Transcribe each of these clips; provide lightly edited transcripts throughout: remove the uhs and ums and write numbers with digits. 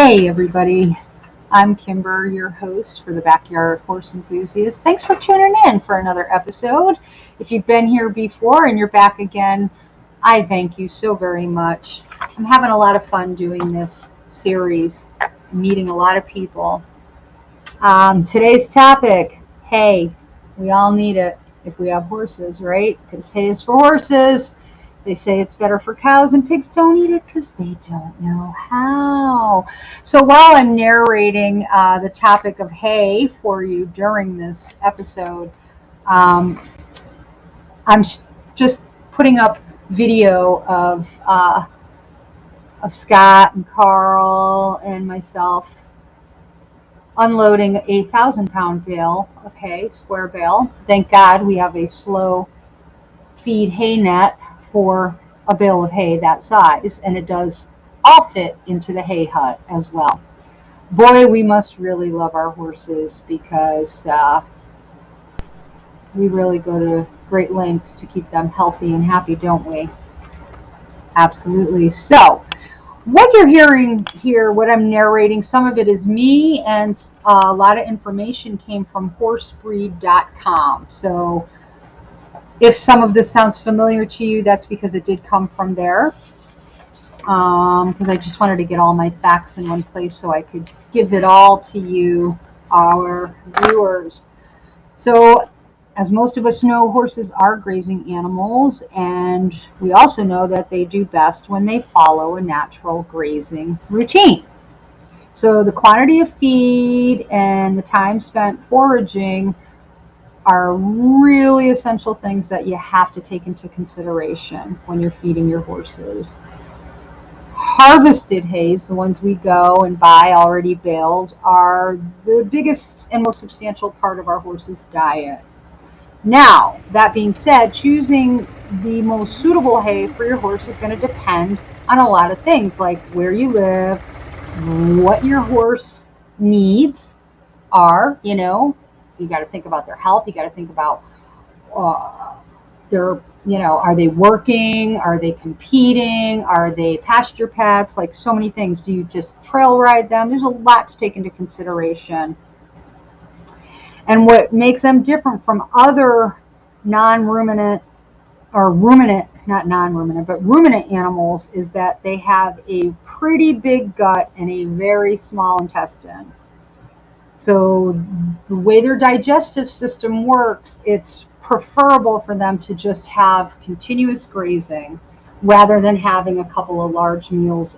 Hey everybody, I'm Kimber, your host for the Backyard Horse Enthusiast. Thanks for tuning in for another episode. If you've been here before and you're back again, I thank you so very much. I'm having a lot of fun doing this series, meeting a lot of people. Today's topic, hay. We all need it if we have horses, right? Because hay is for horses. They say it's better for cows, and pigs don't eat it because they don't know how. So while I'm narrating the topic of hay for you during this episode, I'm just putting up video of Scott and Carl and myself unloading a 1,000-pound bale of hay, square bale. Thank God we have a slow feed hay net for a bale of hay that size, and it does all fit into the hay hut as well. Boy, we must really love our horses because we really go to great lengths to keep them healthy and happy, don't we? Absolutely. So what you're hearing here, what I'm narrating, some of it is me, and a lot of information came from horsebreed.com. So if some of this sounds familiar to you, that's because it did come from there. Because I just wanted to get all my facts in one place so I could give it all to you, our viewers. So, as most of us know, horses are grazing animals, and we also know that they do best when they follow a natural grazing routine. So the quantity of feed and the time spent foraging are really essential things that you have to take into consideration when you're feeding your horses. Harvested hays, the ones we go and buy already baled, are the biggest and most substantial part of our horses' diet. Now, that being said, choosing the most suitable hay for your horse is going to depend on a lot of things, like where you live, what your horse needs are. You got to think about their health. You got to think about their, are they working? Are they competing? Are they pasture pets? Like so many things. Do you just trail ride them? There's a lot to take into consideration. And what makes them different from other non-ruminant, or ruminant, not non-ruminant, but ruminant animals is that they have a pretty big gut and a very small intestine. So the way their digestive system works, it's preferable for them to just have continuous grazing rather than having a couple of large meals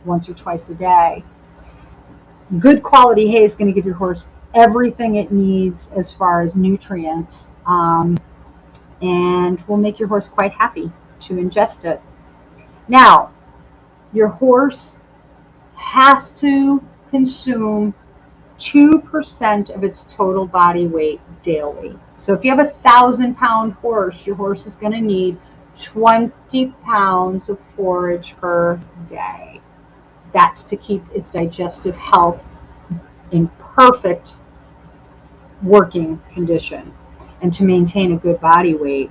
once or twice a day. Good quality hay is going to give your horse everything it needs as far as nutrients, and will make your horse quite happy to ingest it. Now, your horse has to consume 2% of its total body weight daily. So if you have a 1,000-pound horse, your horse is going to need 20 pounds of forage per day. That's to keep its digestive health in perfect working condition and to maintain a good body weight.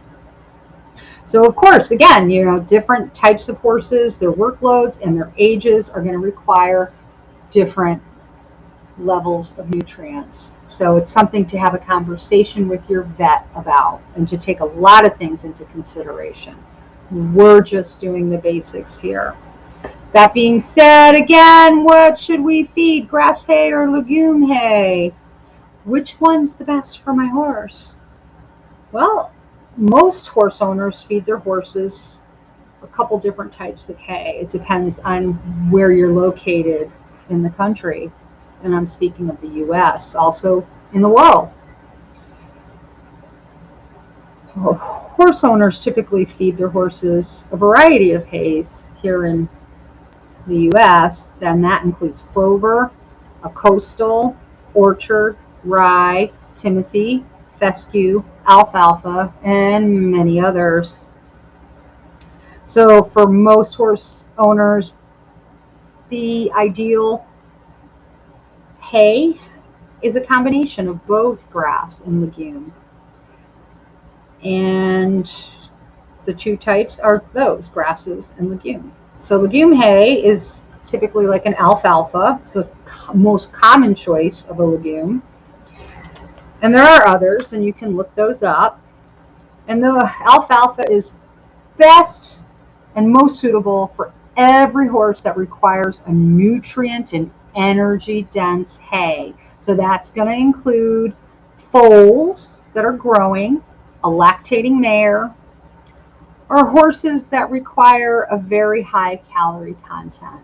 So of course, again, different types of horses, their workloads and their ages are going to require different levels of nutrients. So it's something to have a conversation with your vet about and to take a lot of things into consideration. We're just doing the basics here. That being said, again, what should we feed? Grass hay or legume hay? Which one's the best for my horse? Well, most horse owners feed their horses a couple different types of hay. It depends on where you're located in the country. And I'm speaking of the U.S., also in the world. Horse owners typically feed their horses a variety of hays here in the U.S. Then that includes clover, a coastal, orchard, rye, timothy, fescue, alfalfa, and many others. So for most horse owners, the ideal hay is a combination of both grass and legume. And the two types are those, grasses and legume. So legume hay is typically like an alfalfa. It's the most common choice of a legume. And there are others, and you can look those up. And the alfalfa is best and most suitable for every horse that requires a nutrient and energy dense hay. So that's going to include foals that are growing, a lactating mare, or horses that require a very high calorie content.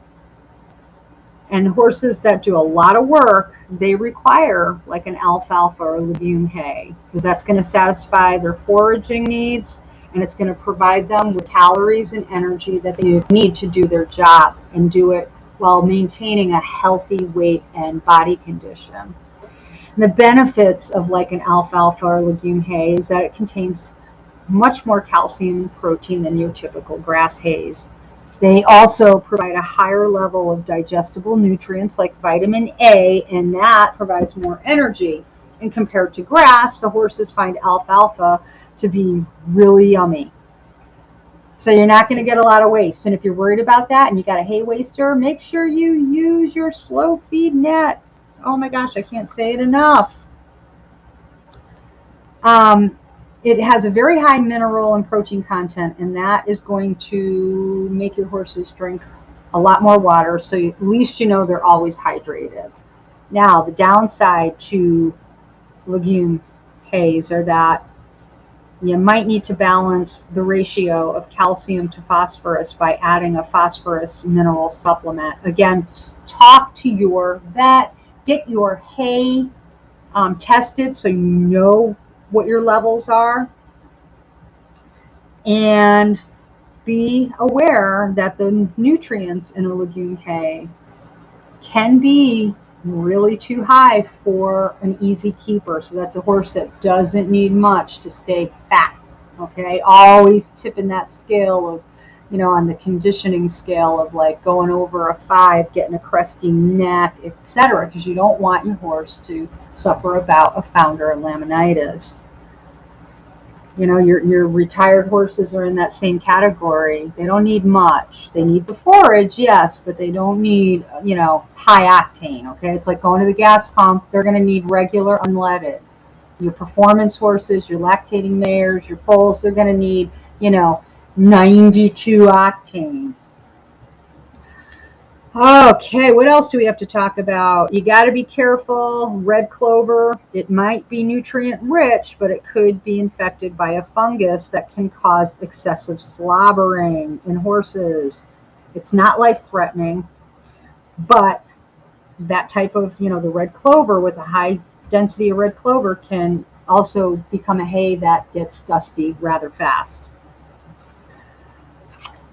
And horses that do a lot of work, they require like an alfalfa or legume hay, because that's going to satisfy their foraging needs, and it's going to provide them with calories and energy that they need to do their job and do it while maintaining a healthy weight and body condition. And the benefits of like an alfalfa or legume hay is that it contains much more calcium and protein than your typical grass hays. They also provide a higher level of digestible nutrients like vitamin A, and that provides more energy. And compared to grass, the horses find alfalfa to be really yummy. So you're not going to get a lot of waste. And if you're worried about that and you got a hay waster, make sure you use your slow feed net. Oh my gosh, I can't say it enough. It has a very high mineral and protein content, and that is going to make your horses drink a lot more water, so at least you know they're always hydrated. Now, the downside to legume hays are that you might need to balance the ratio of calcium to phosphorus by adding a phosphorus mineral supplement. Again, talk to your vet, get your hay tested so you know what your levels are, and be aware that the nutrients in a legume hay can be really too high for an easy keeper. So that's a horse that doesn't need much to stay fat. Okay, always tipping that scale of, on the conditioning scale of like going over a 5, getting a crusty neck, etc., because you don't want your horse to suffer a bout of founder and laminitis. Your retired horses are in that same category. They don't need much. They need the forage, yes, but they don't need, high octane, okay? It's like going to the gas pump. They're going to need regular unleaded. Your performance horses, your lactating mares, your foals, they're going to need, 92 octane. Okay, what else do we have to talk about? You got to be careful. Red clover, it might be nutrient rich, but it could be infected by a fungus that can cause excessive slobbering in horses. It's not life-threatening, but that type of, the red clover with a high density of red clover can also become a hay that gets dusty rather fast.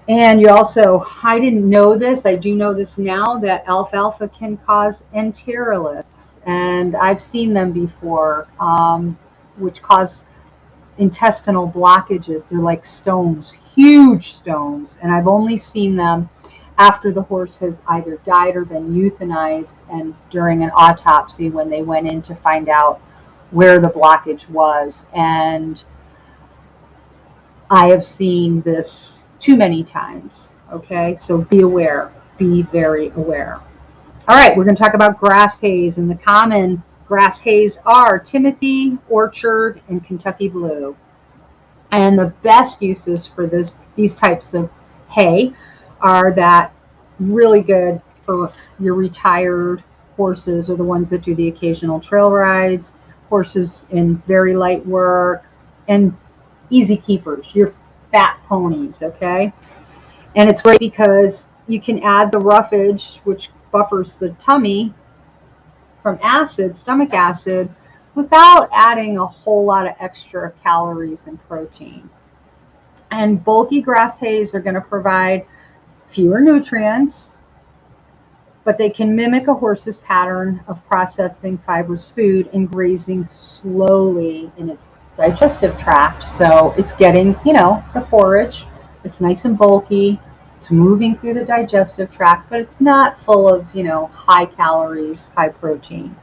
And you also, I didn't know this, I do know this now, that alfalfa can cause enteroliths. And I've seen them before, which cause intestinal blockages. They're like stones, huge stones. And I've only seen them after the horse has either died or been euthanized, and during an autopsy when they went in to find out where the blockage was. And I have seen this too many times. Okay, so be aware, be very aware. All right, we're going to talk about grass hays, and the common grass hays are Timothy, Orchard, and Kentucky Blue. And the best uses for these types of hay are that really good for your retired horses, or the ones that do the occasional trail rides, horses in very light work, and easy keepers, your fat ponies, okay? And it's great because you can add the roughage, which buffers the tummy from acid, stomach acid, without adding a whole lot of extra calories and protein. And bulky grass hays are going to provide fewer nutrients, but they can mimic a horse's pattern of processing fibrous food and grazing slowly in its digestive tract. So it's getting, the forage. It's nice and bulky. It's moving through the digestive tract, but it's not full of, high calories, high protein.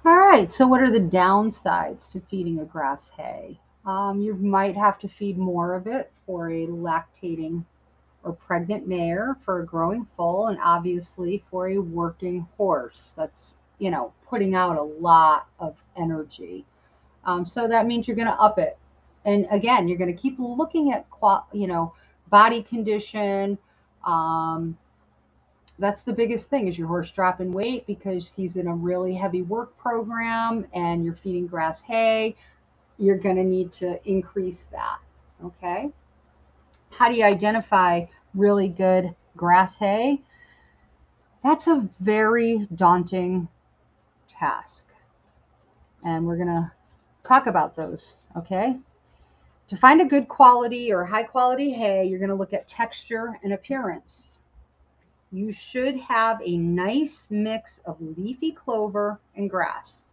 All right, so what are the downsides to feeding a grass hay? You might have to feed more of it for a lactating or pregnant mare for a growing foal, and obviously for a working horse. That's, putting out a lot of energy. So that means you're going to up it. And again, you're going to keep looking at, body condition. That's the biggest thing. Is your horse dropping weight because he's in a really heavy work program and you're feeding grass hay? You're going to need to increase that. Okay. How do you identify really good grass hay? That's a very daunting task. And we're going to talk about those. Okay. To find a good quality or high quality hay, you're going to look at texture and appearance. You should have a nice mix of leafy clover and grass.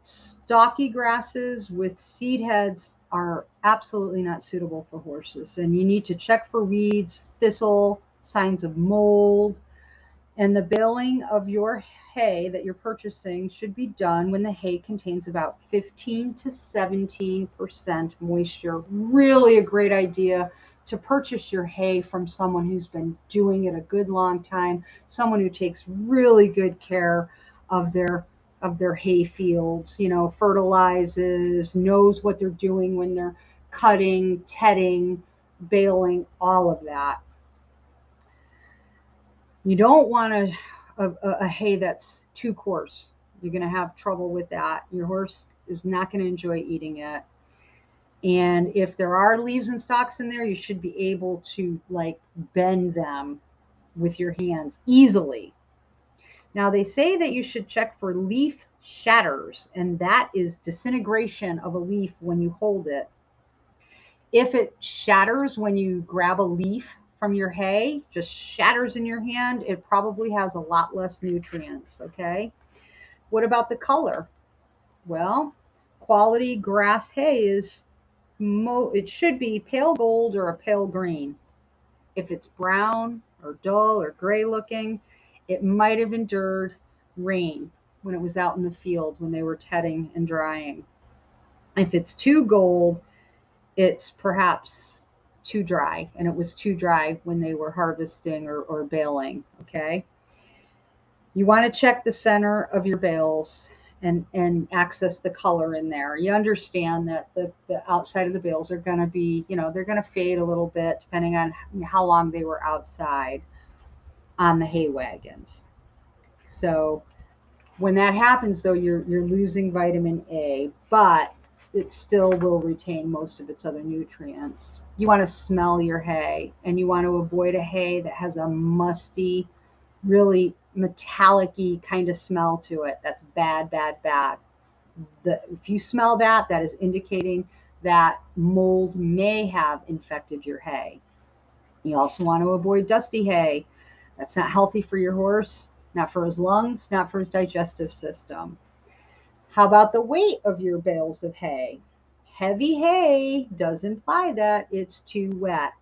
Stalky grasses with seed heads are absolutely not suitable for horses, and you need to check for weeds, thistle, signs of mold. And the baling of your hay that you're purchasing should be done when the hay contains about 15 to 17% moisture. Really a great idea to purchase your hay from someone who's been doing it a good long time, someone who takes really good care of their hay fields, fertilizes, knows what they're doing when they're cutting, tedding, baling, all of that. You don't want a hay that's too coarse. You're going to have trouble with that. Your horse is not going to enjoy eating it. And if there are leaves and stalks in there, you should be able to bend them with your hands easily. Now they say that you should check for leaf shatters, and that is disintegration of a leaf when you hold it. If it shatters when you grab a leaf from your hay, just shatters in your hand, it probably has a lot less nutrients, okay? What about the color? Well, quality grass hay it should be pale gold or a pale green. If it's brown or dull or gray looking, it might have endured rain when it was out in the field when they were tedding and drying. If it's too gold, it's perhaps too dry, and it was too dry when they were harvesting or baling. Okay. You want to check the center of your bales and access the color in there. You understand that the outside of the bales are going to be, they're going to fade a little bit depending on how long they were outside on the hay wagons. So when that happens, though, you're losing vitamin A, but it still will retain most of its other nutrients. You want to smell your hay, and you want to avoid a hay that has a musty, really metallic-y kind of smell to it. That's bad, bad, bad. If you smell that, that is indicating that mold may have infected your hay. You also want to avoid dusty hay. That's not healthy for your horse, not for his lungs, not for his digestive system. How about the weight of your bales of hay? Heavy hay does imply that it's too wet.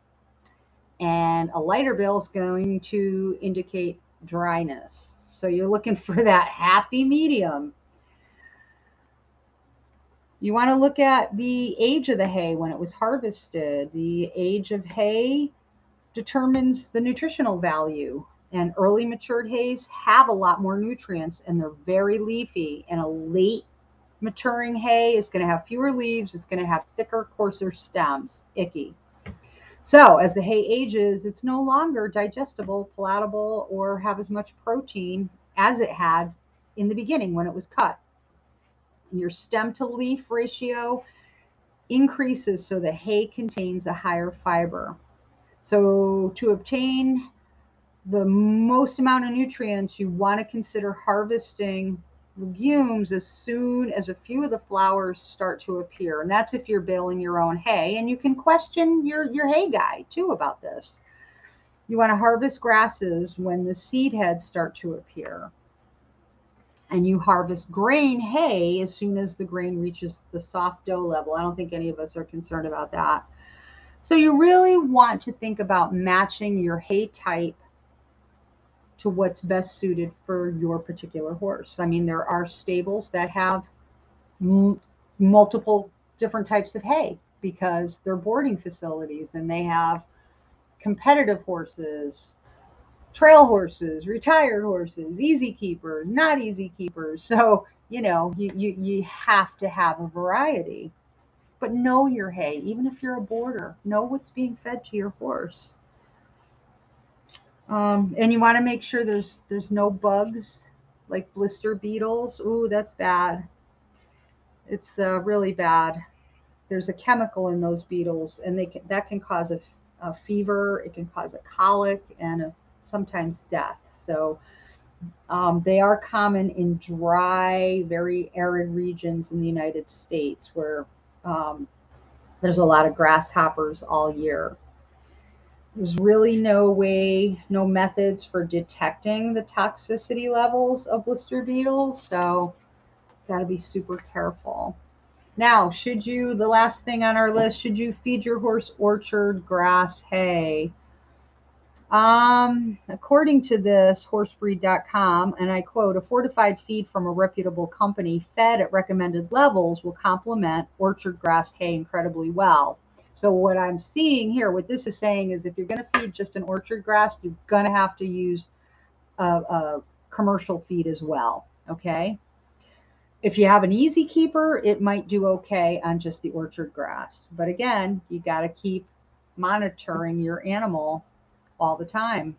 And a lighter bale is going to indicate dryness. So you're looking for that happy medium. You want to look at the age of the hay when it was harvested. The age of hay determines the nutritional value. And early matured hays have a lot more nutrients, and they're very leafy. And a late maturing hay is going to have fewer leaves. It's going to have thicker, coarser stems. Icky. So as the hay ages, it's no longer digestible, palatable, or have as much protein as it had in the beginning when it was cut. Your stem to leaf ratio increases so the hay contains a higher fiber. So to obtain the most amount of nutrients, you want to consider harvesting legumes as soon as a few of the flowers start to appear. And that's if you're baling your own hay. And you can question your hay guy too about this. You want to harvest grasses when the seed heads start to appear. And you harvest grain hay as soon as the grain reaches the soft dough level. I don't think any of us are concerned about that. So you really want to think about matching your hay type to what's best suited for your particular horse. I mean, there are stables that have multiple different types of hay because they're boarding facilities, and they have competitive horses, trail horses, retired horses, easy keepers, not easy keepers. So, you have to have a variety. But know your hay, even if you're a boarder. Know what's being fed to your horse. And you want to make sure there's no bugs like blister beetles. Ooh, that's bad. It's really bad. There's a chemical in those beetles, and that can cause a fever. It can cause a colic and sometimes death. So they are common in dry, very arid regions in the United States where there's a lot of grasshoppers all year. There's really no methods for detecting the toxicity levels of blister beetles, so got to be super careful. Now, the last thing on our list, should you feed your horse orchard grass hay? According to this horsebreed.com, and I quote, a fortified feed from a reputable company fed at recommended levels will complement orchard grass hay incredibly well. So what I'm seeing here, what this is saying is if you're going to feed just an orchard grass, you're going to have to use a commercial feed as well. Okay. If you have an easy keeper, it might do okay on just the orchard grass. But again, you got to keep monitoring your animal all the time.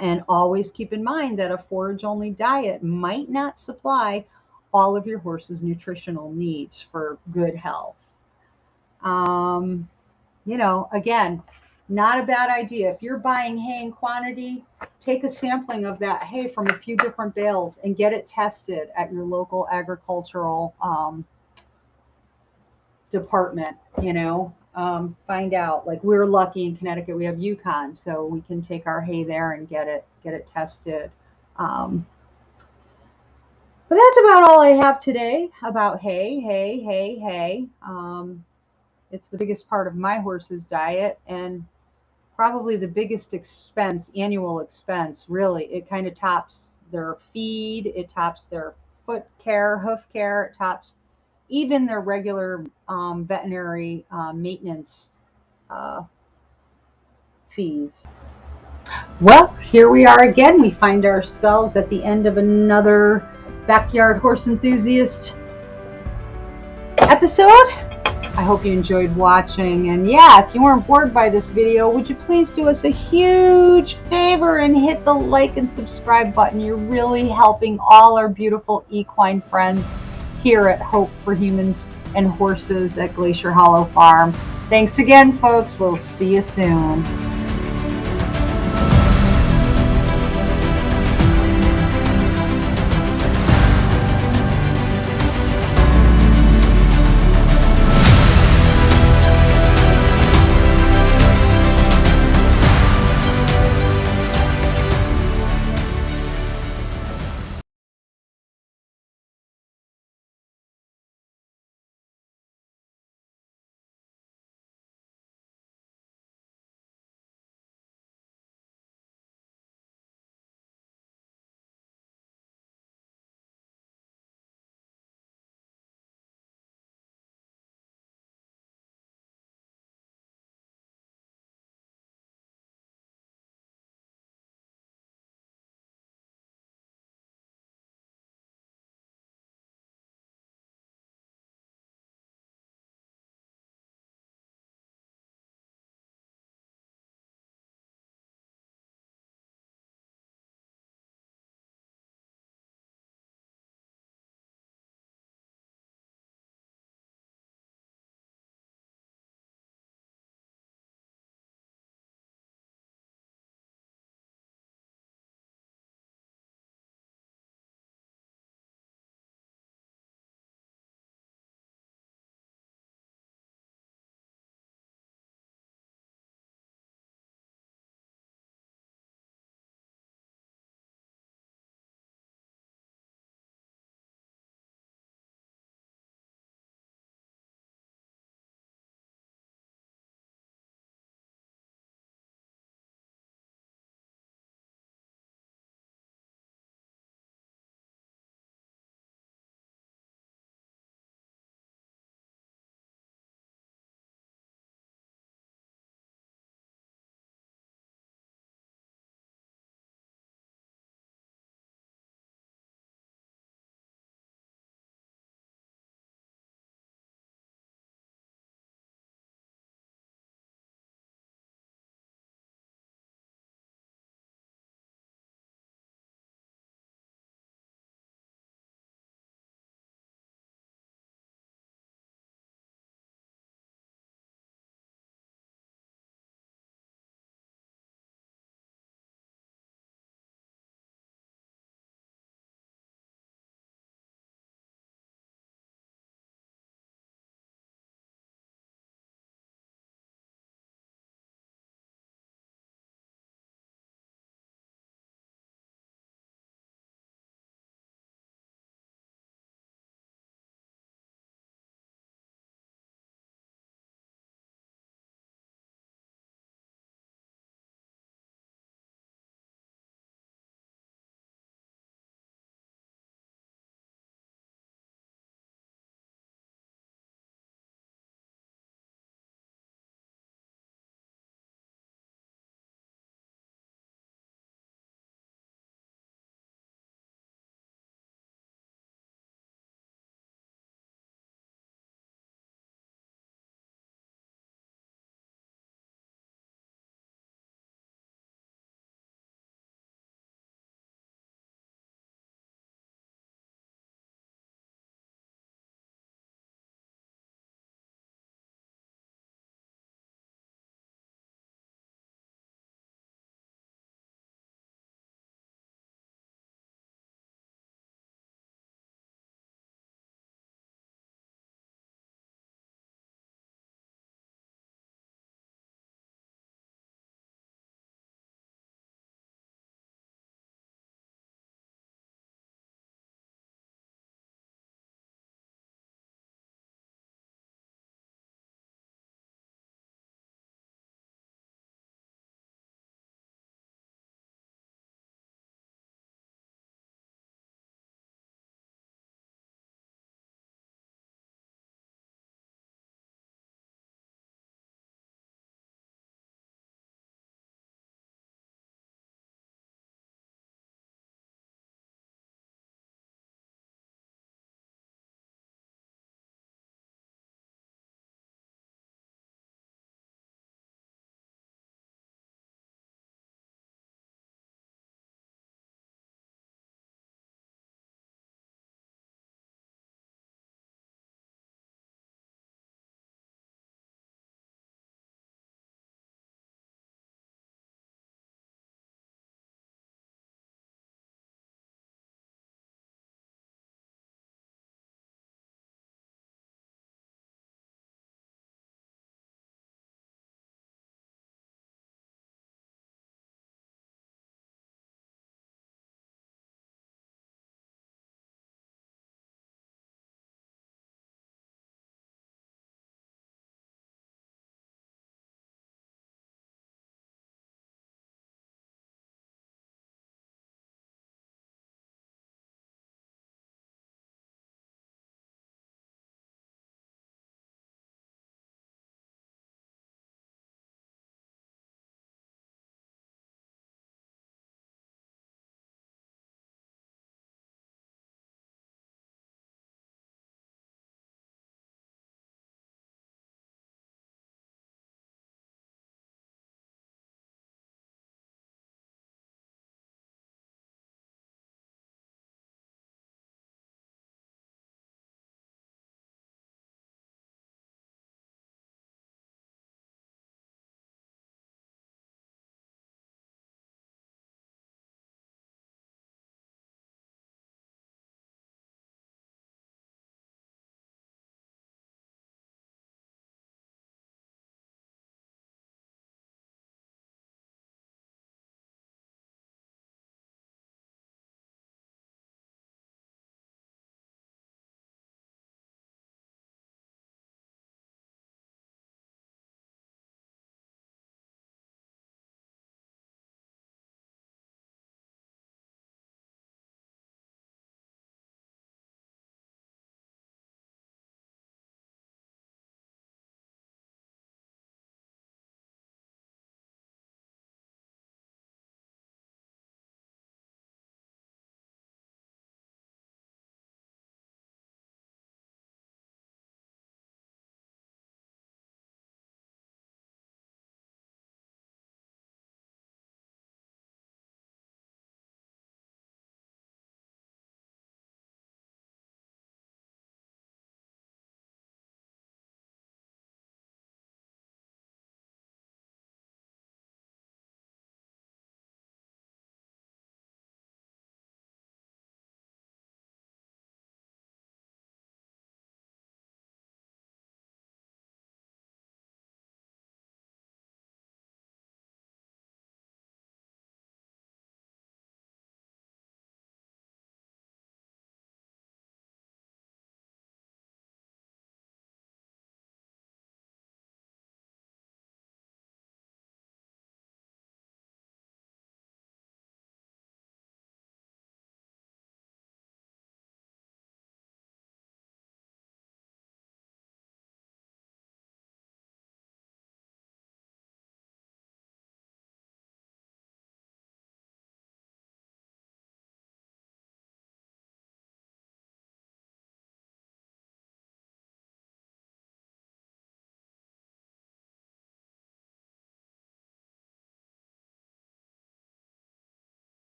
And always keep in mind that a forage-only diet might not supply all of your horse's nutritional needs for good health. Again, not a bad idea. If you're buying hay in quantity, take a sampling of that hay from a few different bales and get it tested at your local agricultural department. Find out. Like, we're lucky in Connecticut, we have Yukon, so we can take our hay there and get it tested. But that's about all I have today about hay. It's the biggest part of my horse's diet and probably the biggest annual expense, really. It kind of tops their feed, it tops their foot care, hoof care, it tops even their regular veterinary maintenance fees. Well, here we are again. We find ourselves at the end of another Backyard Horse Enthusiast episode. I hope you enjoyed watching. And yeah, if you weren't bored by this video, would you please do us a huge favor and hit the like and subscribe button. You're really helping all our beautiful equine friends here at Hope for Humans and Horses at Glacier Hollow Farm. Thanks again, folks. We'll see you soon.